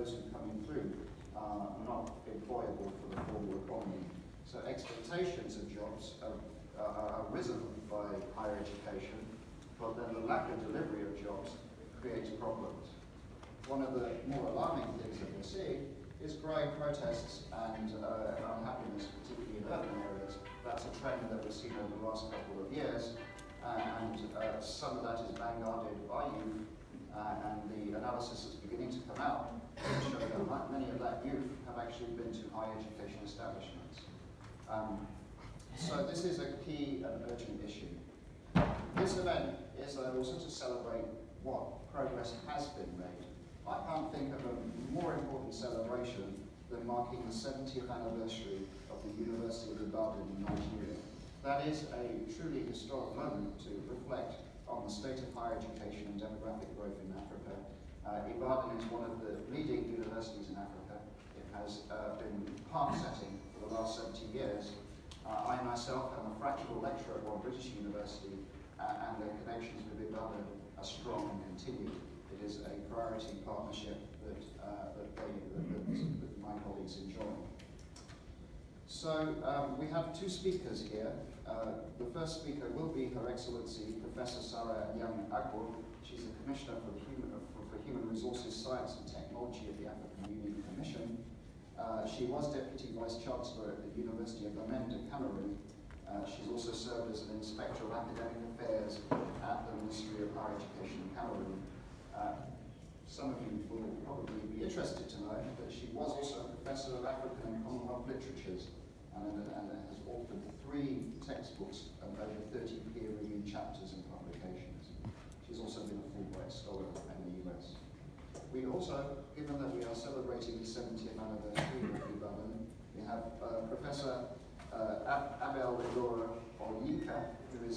those who come in through are not employable for the formal economy. So expectations of jobs are risen by higher education, but then the lack of delivery of jobs creates problems. One of the more alarming things that we're seeing is growing protests and unhappiness, particularly in urban areas. That's a trend that we've seen over the last couple of years, and some of that is vanguarded by youth, and the analysis that's beginning to come out show that many of that youth have actually been to higher education establishments. So this is a key and urgent issue. This event is also to celebrate what progress has been made. I can't think of a more important celebration than marking the 70th anniversary of the University of Ibadan in Nigeria. That is a truly historic moment to reflect on the state of higher education and demographic growth in Africa. Ibadan is one of the leading universities in Africa. It has been path setting for the last 70 years. I myself am a fractional lecturer at one British university, and the connections with Ibadan are strong and continue. It is a priority partnership that my colleagues enjoy. So we have two speakers here. The first speaker will be Her Excellency Professor Sarah Young Agbo. She's the Commissioner for Human Resources, Science and Technology at the African Union Commission. She was Deputy Vice Chancellor at the University of Bamenda, Cameroon. She's also served as an Inspector of Academic Affairs at the Ministry of Higher Education in Cameroon. Some of you will probably be interested to know that she was also a Professor of African and Commonwealth Literatures and has authored 3 textbooks and over 30 peer-reviewed chapters and publications. She's also been a Fulbright Scholar in the US. We also, given that we are celebrating the 70th anniversary of Ibadan, we have Professor Abel Laura Oyinka, who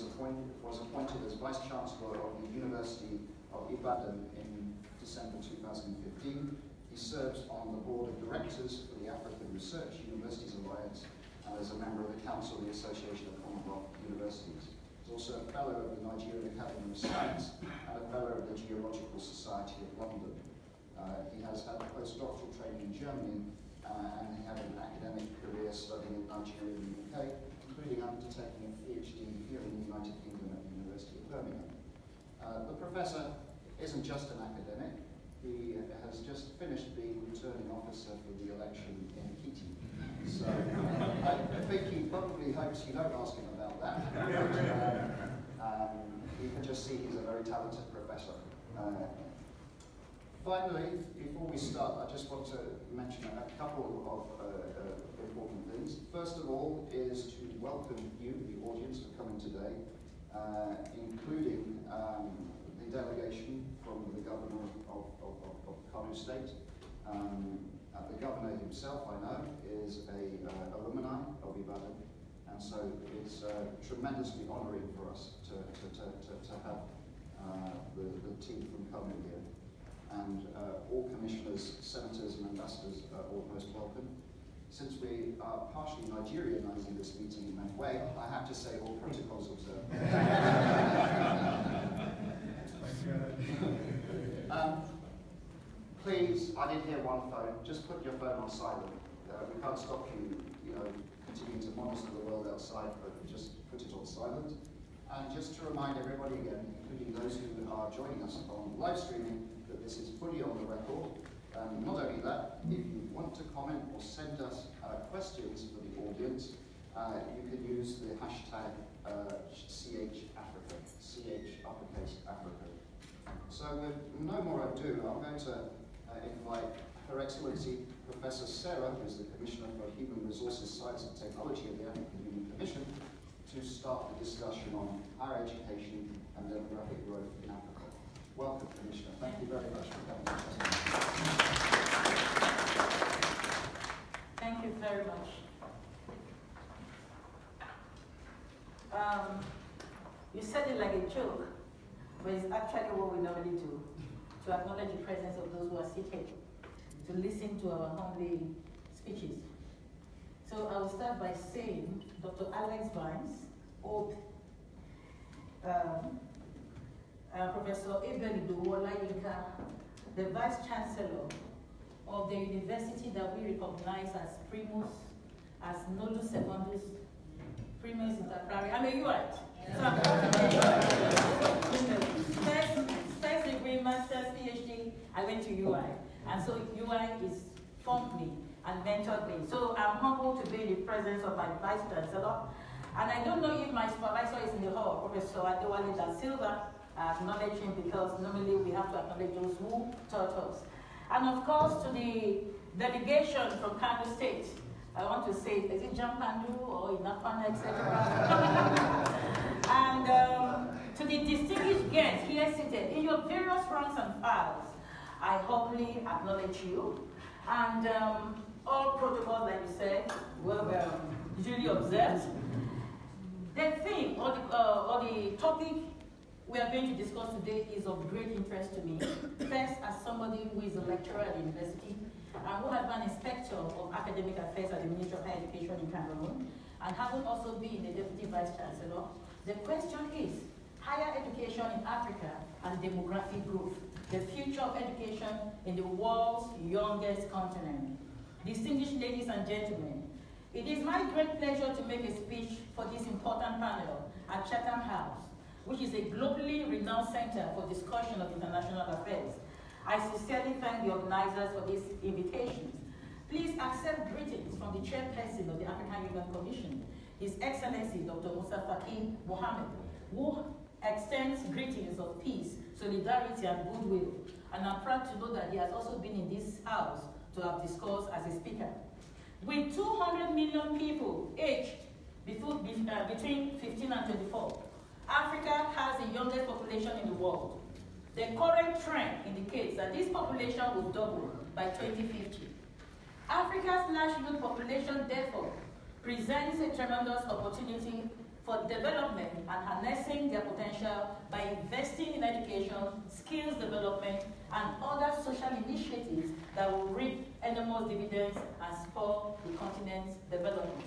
was appointed as Vice Chancellor of the University of Ibadan in December 2015. He serves on the Board of Directors for the African Research Universities Alliance and as a member of the Council of the Association of Commonwealth Universities. He's also a Fellow of the Nigerian Academy of Science and a Fellow of the Geological Society of London. He has had postdoctoral training in Germany and he had an academic career studying in Nigeria and the UK, including undertaking a PhD here in the United Kingdom at the University of Birmingham. The professor isn't just an academic, he has just finished being returning officer for the election in Haiti. So I think he probably hopes you don't ask him about that. You can just see he's a very talented professor. Finally, before we start, I just want to mention a couple of important things. First of all is to welcome you, the audience, for coming today, including the delegation from the Governor of Kano State. The Governor himself, I know, is a alumni of Ibadan, and so it's tremendously honouring for us to have the team from Kano here. And all commissioners, senators and ambassadors are all most welcome. Since we are partially Nigerianizing this meeting in that way, I have to say all protocols observed. Please, I did hear one phone, just put your phone on silent. We can't stop you, continuing to monitor the world outside, but just put it on silent. And just to remind everybody again, including those who are joining us on live streaming, that this is fully on the record. Not only that, if you want to comment or send us questions for the audience, you can use the hashtag CHAfrica, CH_Africa. So with no more ado, I'm going to invite Her Excellency Professor Sarah, who is the Commissioner for Human Resources, Science and Technology of the African Union Commission, to start the discussion on higher education and demographic growth in Africa. Welcome, Commissioner. Thank you very much for coming. Thank you very much. You said it like a joke, but it's actually what we normally do, to acknowledge the presence of those who are seated, to listen to our humble speeches. So I will start by saying Dr. Alex Vines, Hope, Professor Abel Olayinka, the Vice Chancellor of the university that we recognize as primus, as nodus secundus, primus inter pares. I'm a UIT. So I'm first degree, master's, PhD, I went to UI. And so UI is formed me and mentored me. So I'm humbled to be in the presence of my Vice Chancellor. And I don't know if my supervisor is in the hall, Professor Adewale Da Silva. I acknowledge him because normally we have to acknowledge those who taught us. And of course, to the delegation from Kano State, I want to say, is it Jampandu or Inafana, etc.? And to the distinguished guests here seated in your various ranks and files, I humbly acknowledge you. And all protocols, like you said, were duly observed. The theme or the topic we are going to discuss today is of great interest to me. First, as somebody who is a lecturer at the university and who has been inspector of academic affairs at the Ministry of Higher Education in Cameroon, and having also been the Deputy Vice Chancellor, the question is higher education in Africa and demographic growth, the future of education in the world's youngest continent. Distinguished ladies and gentlemen, it is my great pleasure to make a speech for this important panel at Chatham House, which is a globally renowned center for discussion of international affairs. I sincerely thank the organizers for these invitations. Please accept greetings from the chairperson of the African Union Commission, His Excellency Dr. Musa Faki Mohammed, who extends greetings of peace, solidarity, and goodwill. And I'm proud to know that he has also been in this house to have discussed as a speaker. With 200 million people aged between 15 and 24, Africa has the youngest population in the world. The current trend indicates that this population will double by 2050. Africa's large youth population, therefore, presents a tremendous opportunity for development and harnessing their potential by investing in education, skills development, and other social initiatives that will reap enormous dividends and spur the continent's development.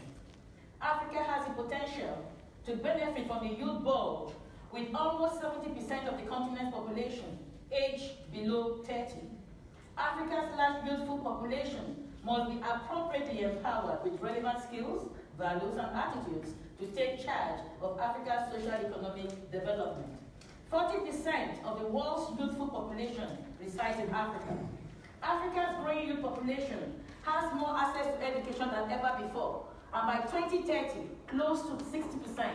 Africa has the potential to benefit from a youth bulge with almost 70% of the continent's population aged below 30. Africa's large youthful population must be appropriately empowered with relevant skills, values, and attitudes to take charge of Africa's social-economic development. 40% of the world's youthful population resides in Africa. Africa's growing youth population has more access to education than ever before, and by 2030, close to 60%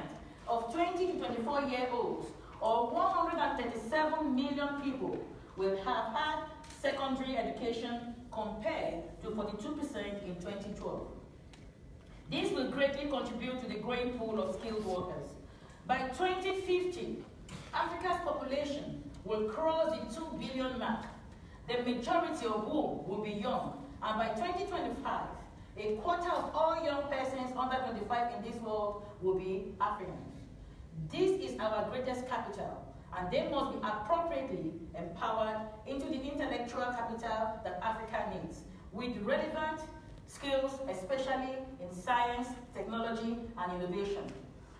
of 20 to 24-year-olds, or 137 million people, will have had secondary education compared to 42% in 2012. This will greatly contribute to the growing pool of skilled workers. By 2050, Africa's population will cross the 2 billion mark, the majority of whom will be young, and by 2025, a quarter of all young persons under 25 in this world will be Africans. This is our greatest capital, and they must be appropriately empowered into the intellectual capital that Africa needs, with relevant skills, especially in science, technology, and innovation.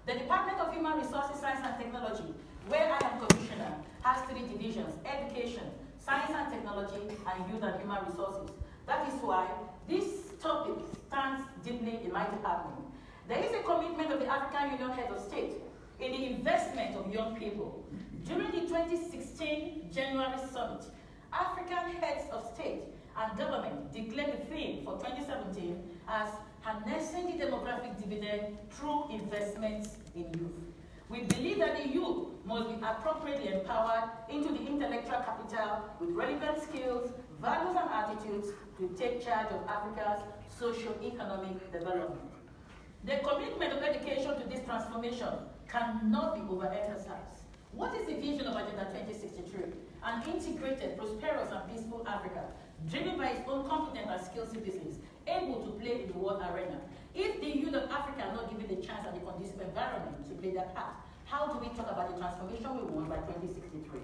The Department of Human Resources, Science and Technology, where I am commissioner, has 3 divisions: education, science and technology, and youth and human resources. That is why this topic stands deeply in my department. There is a commitment of the African Union Head of State in the investment of young people. During the 2016 January Summit, African heads of state and government declared the theme for 2017 as harnessing the demographic dividend through investments in youth. We believe that the youth must be appropriately empowered into the intellectual capital with relevant skills, values, and attitudes to take charge of Africa's socio-economic development. The commitment of education to this transformation cannot be overemphasized. What is the vision of Agenda 2063? An integrated, prosperous, and peaceful Africa, driven by its own competent and skilled citizens, able to play in the world arena. If the youth of Africa are not given the chance and the conducive environment to play their part, how do we talk about the transformation we want by 2063?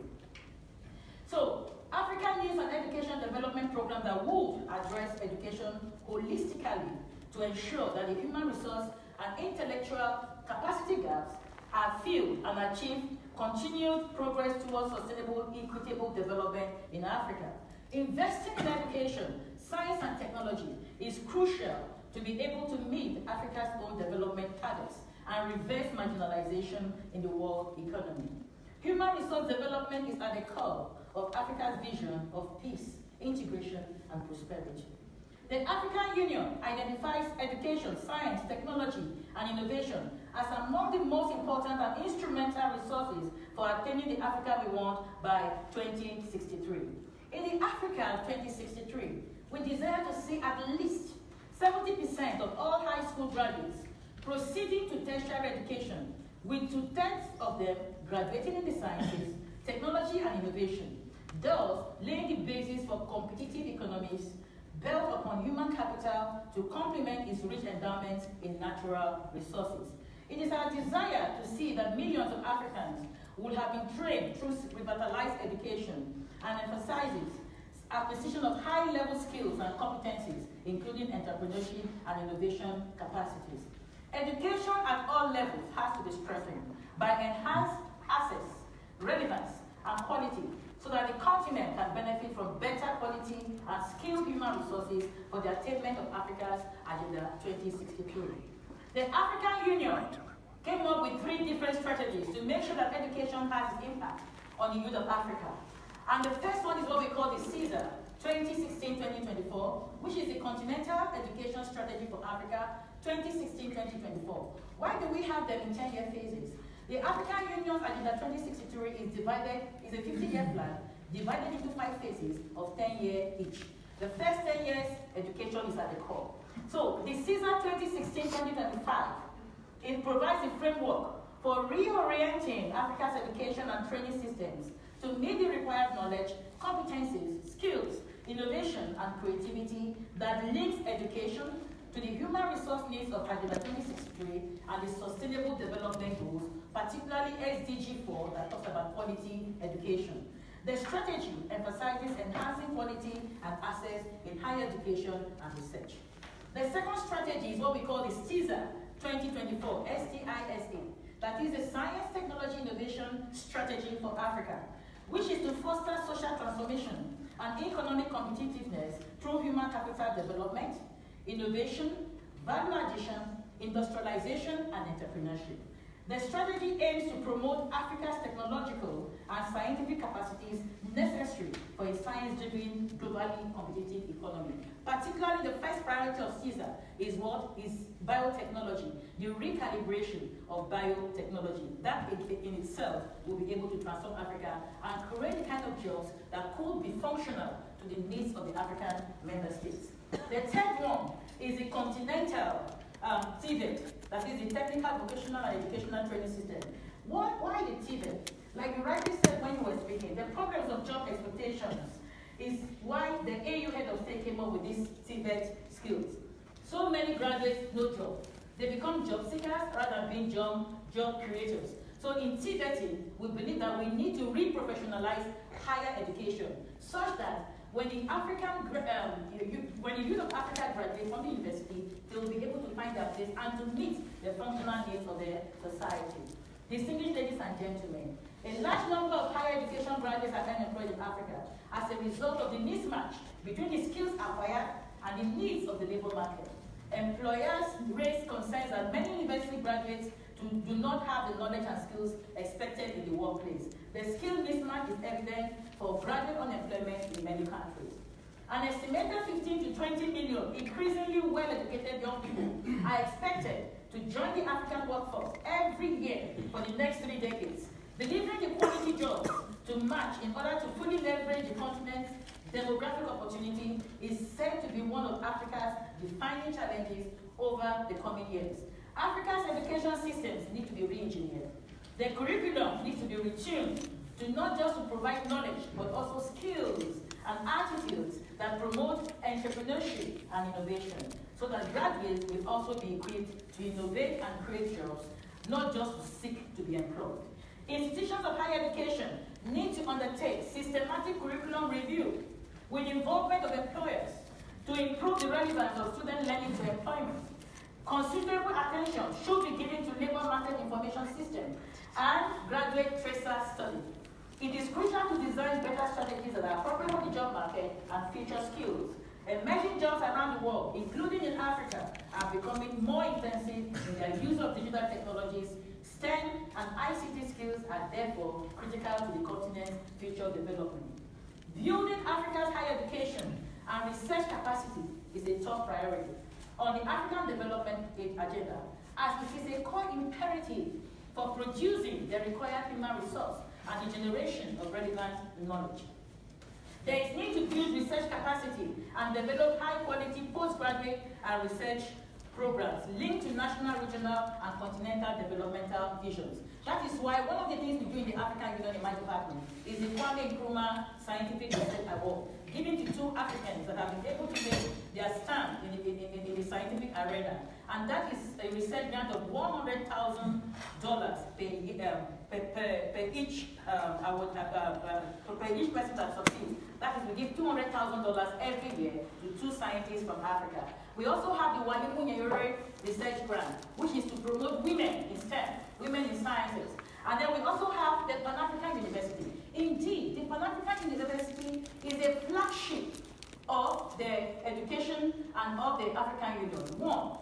So, Africa needs an education development program that would address education holistically to ensure that the human resource and intellectual capacity gaps are filled and achieve continued progress towards sustainable, equitable development in Africa. Investing in education science and technology is crucial to be able to meet Africa's own development targets and reverse marginalization in the world economy. Human resource development is at the core of Africa's vision of peace, integration, and prosperity. The African Union identifies education, science, technology, and innovation as among the most important and instrumental resources for attaining the Africa we want by 2063. In the Africa 2063, we desire to see at least 70% of all high school graduates proceeding to tertiary education, with 2/3 of them graduating in the sciences, technology, and innovation, thus laying the basis for competitive economies built upon human capital to complement its rich endowments in natural resources. It is our desire to see that millions of Africans will have been trained through revitalized education and emphasizes acquisition of high-level skills and competencies, including entrepreneurship and innovation capacities. Education at all levels has to be strengthened by enhanced access, relevance, and quality, so that the continent can benefit from better quality and skilled human resources for the attainment of Africa's Agenda 2063. The African Union came up with 3 different strategies to make sure that education has its impact on the youth of Africa. And the first one is what we call the CESAR 2016-2024, which is the Continental Education Strategy for Africa 2016-2024. Why do we have them in 10-year phases? The African Union's Agenda 2063 is a 50-year plan divided into 5 phases of 10 years each. The first 10 years, education is at the core. So the CESAR 2016-2025, it provides a framework for reorienting Africa's education and training systems to meet the required knowledge, competencies, skills, innovation, and creativity that links education to the human resource needs of Agenda 2063 and the Sustainable Development Goals, particularly SDG 4 that talks about quality education. The strategy emphasizes enhancing quality and access in higher education and research. The second strategy is what we call the CESAR 2024, STISA, that is the Science, Technology, Innovation Strategy for Africa, which is to foster social transformation and economic competitiveness through human capital development, innovation, value addition, industrialization, and entrepreneurship. The strategy aims to promote Africa's technological and scientific capacities necessary for a science-driven, globally competitive economy. Particularly, the first priority of CESAR is biotechnology, the recalibration of biotechnology. That in itself will be able to transform Africa and create the kind of jobs that could be functional to the needs of the African member states. The third one is the continental TVET, that is the Technical, Vocational, and Educational Training System. Why the TVET? Like you rightly said when you were speaking, the problems of job expectations is why the AU head of state came up with these TVET skills. So many graduates, no job. They become job seekers rather than being job creators. So in TVETing, we believe that we need to re-professionalize higher education such that when the youth of Africa graduate from the university, they will be able to find their place and to meet the functional needs of their society. Distinguished ladies and gentlemen, a large number of higher education graduates are unemployed in Africa as a result of the mismatch between the skills acquired and the needs of the labor market. Employers raise concerns that many university graduates do not have the knowledge and skills expected in the workplace. The skill mismatch is evident for graduate unemployment in many countries. An estimated 15 to 20 million increasingly well-educated young people are expected to join the African workforce every year for the next 3 decades. Delivering the quality jobs to match in order to fully leverage the continent's demographic opportunity is said to be one of Africa's defining challenges over the coming years. Africa's education systems need to be re-engineered. The curriculum needs to be retuned to not just to provide knowledge, but also skills and attitudes that promote entrepreneurship and innovation, so that graduates will also be equipped to innovate and create jobs, not just to seek to be employed. Institutions of higher education need to undertake systematic curriculum review with involvement of employers to improve the relevance of student learning to employment. Considerable attention should be given to labor market information system and graduate tracer study. It is crucial to design better strategies that are appropriate for the job market and future skills. Emerging jobs around the world, including in Africa, are becoming more intensive in their use of digital technologies. STEM and ICT skills are therefore critical to the continent's future development. Building Africa's higher education and research capacity is a top priority on the African Development Agenda, as it is a core imperative for producing the required human resource and the generation of relevant knowledge. There is need to build research capacity and develop high-quality postgraduate and research programs linked to national, regional, and continental developmental visions. That is why one of the things we do in the African Union in my department is the Kwame Nkrumah Scientific Research Award, given to 2 Africans that have been able to make their stand in the scientific arena. And that is a research grant of $100,000 per each person that succeeds. That is, we give $200,000 every year to 2 scientists from Africa. We also have the Walimu Nyerere Research Grant, which is to promote women in STEM, women in sciences. And then we also have the Pan-African University. Indeed, the Pan-African University is a flagship of the education and of the African Union. One,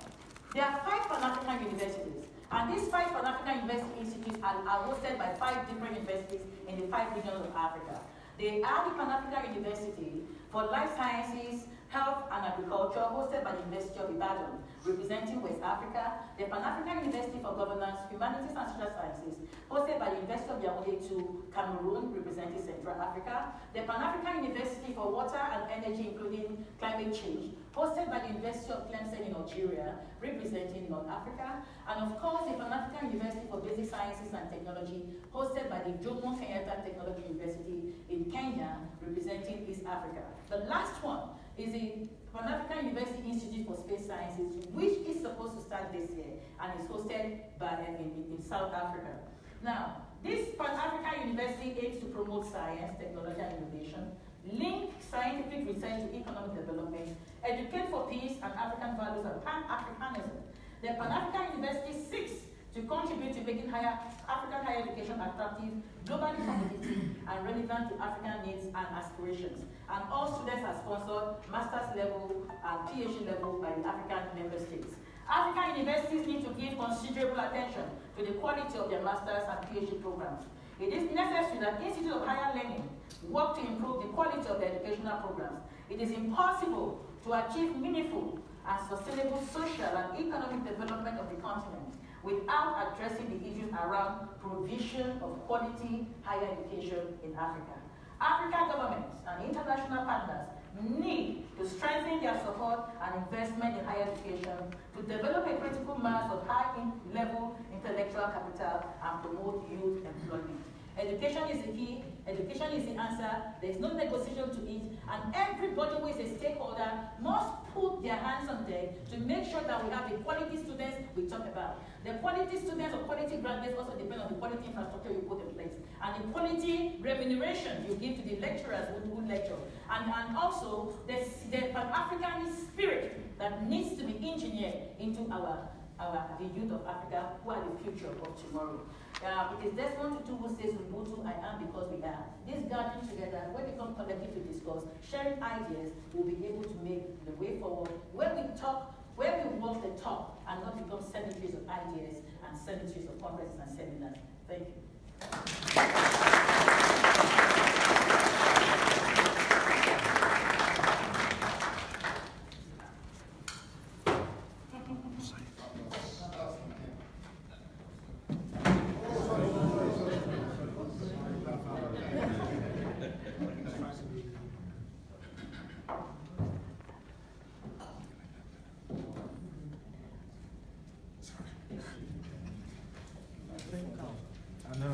there are 5 Pan-African universities, and these 5 Pan-African University institutes are hosted by 5 different universities in the 5 regions of Africa. They are the Pan-African University for Life Sciences, Health and Agriculture, hosted by the University of Ibadan, representing West Africa, the Pan-African University for Governance, Humanities and Social Sciences, hosted by the University of Yaoundé to Cameroon, representing Central Africa, the Pan-African University for Water and Energy, including Climate Change, hosted by the University of Clemson in Algeria, representing North Africa, and of course the Pan-African University for Basic Sciences and Technology, hosted by the Jomo Kenyatta Technology University in Kenya, representing East Africa. The last one is the Pan-African University Institute for Space Sciences, which is supposed to start this year and is hosted by in South Africa. Now, this Pan-African University aims to promote science, technology, and innovation, link scientific research to economic development, educate for peace and African values and Pan-Africanism. The Pan-African University seeks to contribute to making African higher education attractive, globally competitive, and relevant to African needs and aspirations. And all students are sponsored master's level and PhD level by the African member states. African universities need to give considerable attention to the quality of their master's and PhD programs. It is necessary that Institute of Higher Learning work to improve the quality of their educational programs. It is impossible to achieve meaningful and sustainable social and economic development of the continent without addressing the issues around provision of quality higher education in Africa. African governments and international partners need to strengthen their support and investment in higher education to develop a critical mass of high-level intellectual capital and promote youth employment. Education is the key, education is the answer, there is no negotiation to it, and everybody who is a stakeholder must put their hands on deck to make sure that we have the quality students we talk about. The quality students or quality graduates also depend on the quality infrastructure you put in place, and the quality remuneration you give to the lecturers who lecture, and also the Pan-African spirit that needs to be engineered into the youth of Africa, who are the future of tomorrow. It is Desmond Tutu who says, Ubuntu, I am because we are. This gathering together, when we come collective to discuss, sharing ideas, we'll be able to make the way forward. When we talk, when we walk the talk, and not become cemeteries of ideas and cemeteries of conferences and seminars. Thank you.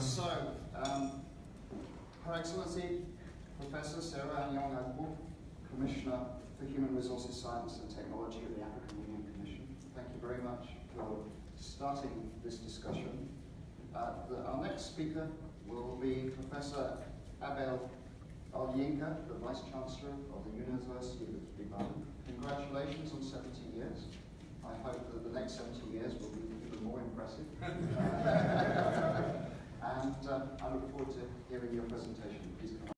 So, Her Excellency, Professor Sarah Anyong-Agbor, Commissioner for Human Resources, Science and Technology of the African Union Commission, thank you very much for starting this discussion. Our next speaker will be Professor Abel Olayinka, the Vice Chancellor of the University of Ibadan. Congratulations on 70 years. I hope that the next 70 years will be even more impressive. And I look forward to hearing your presentation. Please come on.